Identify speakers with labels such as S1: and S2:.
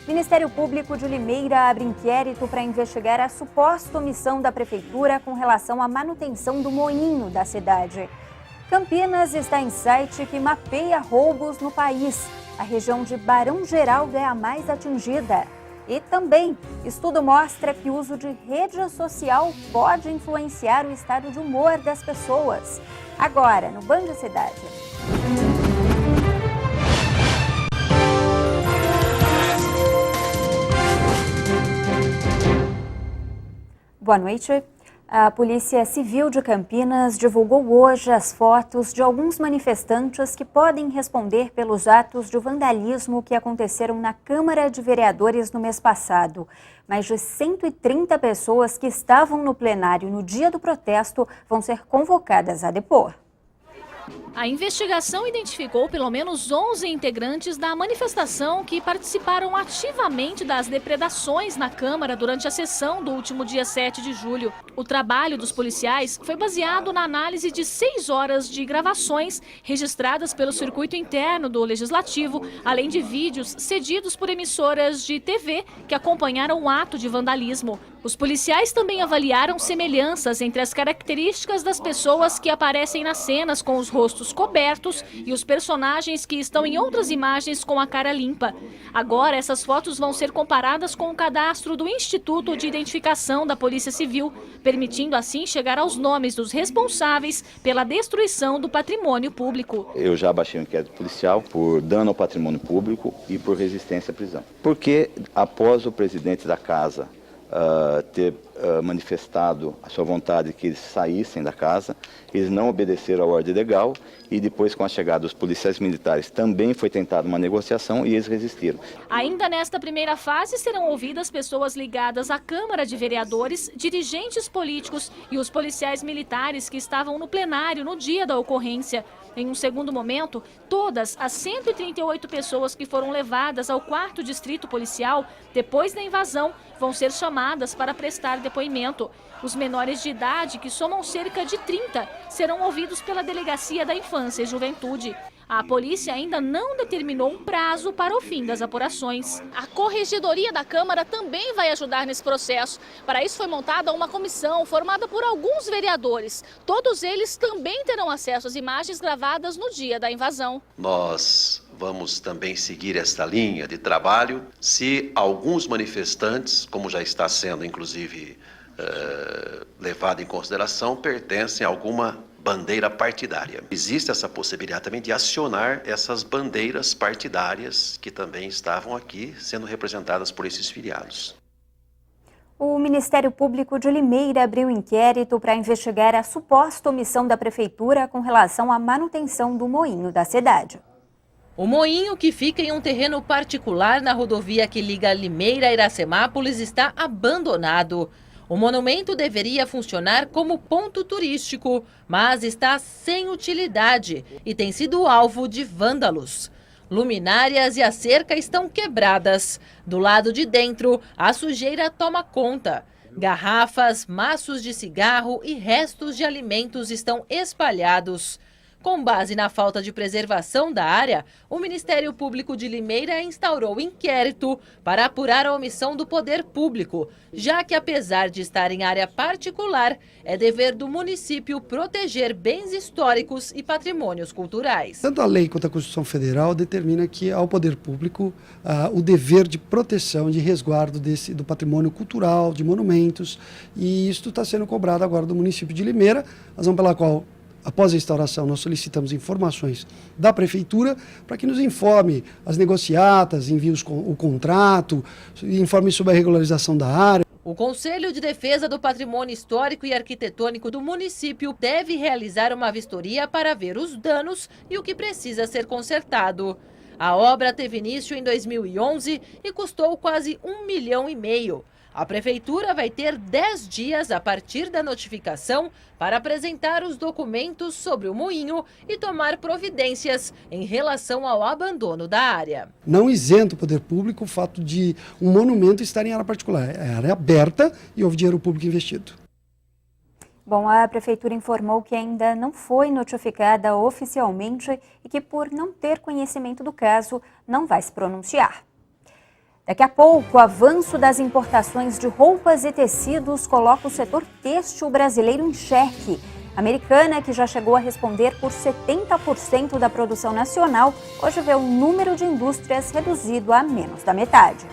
S1: Ministério Público de Limeira abre inquérito para investigar a suposta omissão da Prefeitura com relação à manutenção do moinho da cidade. Campinas está em site que mapeia roubos no país. A região de Barão Geraldo é a mais atingida. E também, estudo mostra que o uso de rede social pode influenciar o estado de humor das pessoas. Agora, no Band Cidade. Boa noite. A Polícia Civil de Campinas divulgou hoje as fotos de alguns manifestantes que podem responder pelos atos de vandalismo que aconteceram na Câmara de Vereadores no mês passado. Mais de 130 pessoas que estavam no plenário no dia do protesto vão ser convocadas a depor.
S2: A investigação identificou pelo menos 11 integrantes da manifestação que participaram ativamente das depredações na Câmara durante a sessão do último dia 7 de julho. O trabalho dos policiais foi baseado na análise de 6 horas de gravações registradas pelo circuito interno do Legislativo, além de vídeos cedidos por emissoras de TV que acompanharam o ato de vandalismo. Os policiais também avaliaram semelhanças entre as características das pessoas que aparecem nas cenas com os rostos cobertos e os personagens que estão em outras imagens com a cara limpa. Agora, essas fotos vão ser comparadas com o cadastro do Instituto de Identificação da Polícia Civil, permitindo assim chegar aos nomes dos responsáveis pela destruição do patrimônio público.
S3: Eu já baixei um inquérito policial por dano ao patrimônio público e por resistência à prisão. Porque após o presidente da casa ter manifestado a sua vontade de que eles saíssem da casa, eles não obedeceram à ordem legal e depois, com a chegada dos policiais militares, também foi tentada uma negociação e eles resistiram.
S2: Ainda nesta primeira fase serão ouvidas pessoas ligadas à Câmara de Vereadores, dirigentes políticos e os policiais militares que estavam no plenário no dia da ocorrência. Em um segundo momento, todas as 138 pessoas que foram levadas ao 4º Distrito Policial depois da invasão vão ser chamadas para prestar depoimento. Os menores de idade, que somam cerca de 30, serão ouvidos pela Delegacia da Infância e Juventude. A polícia ainda não determinou um prazo para o fim das apurações. A Corregedoria da Câmara também vai ajudar nesse processo. Para isso foi montada uma comissão formada por alguns vereadores. Todos eles também terão acesso às imagens gravadas no dia da invasão.
S4: Nós vamos também seguir esta linha de trabalho. Se alguns manifestantes, como já está sendo inclusive levado em consideração, pertencem a alguma bandeira partidária. Existe essa possibilidade também de acionar essas bandeiras partidárias que também estavam aqui sendo representadas por esses filiados.
S1: O Ministério Público de Limeira abriu inquérito para investigar a suposta omissão da Prefeitura com relação à manutenção do moinho da cidade.
S5: O moinho, que fica em um terreno particular na rodovia que liga Limeira a Iracemápolis, está abandonado. O monumento deveria funcionar como ponto turístico, mas está sem utilidade e tem sido alvo de vândalos. Luminárias e a cerca estão quebradas. Do lado de dentro, a sujeira toma conta. Garrafas, maços de cigarro e restos de alimentos estão espalhados. Com base na falta de preservação da área, o Ministério Público de Limeira instaurou inquérito para apurar a omissão do poder público, já que, apesar de estar em área particular, é dever do município proteger bens históricos e patrimônios culturais.
S6: Tanto a lei quanto a Constituição Federal determina que ao poder público o dever de proteção, de resguardo do patrimônio cultural, de monumentos, e isso está sendo cobrado agora do município de Limeira, razão pela qual, após a instauração, nós solicitamos informações da Prefeitura para que nos informe as negociatas, envie o contrato, informe sobre a regularização da área.
S5: O Conselho de Defesa do Patrimônio Histórico e Arquitetônico do município deve realizar uma vistoria para ver os danos e o que precisa ser consertado. A obra teve início em 2011 e custou quase R$1,5 milhão. A Prefeitura vai ter 10 dias a partir da notificação para apresentar os documentos sobre o moinho e tomar providências em relação ao abandono da área.
S6: Não isenta o poder público o fato de um monumento estar em área particular. É área aberta e houve dinheiro público investido.
S1: Bom, a Prefeitura informou que ainda não foi notificada oficialmente e que, por não ter conhecimento do caso, não vai se pronunciar. Daqui a pouco, o avanço das importações de roupas e tecidos coloca o setor têxtil brasileiro em xeque. A Americana, que já chegou a responder por 70% da produção nacional, hoje vê o número de indústrias reduzido a menos da metade.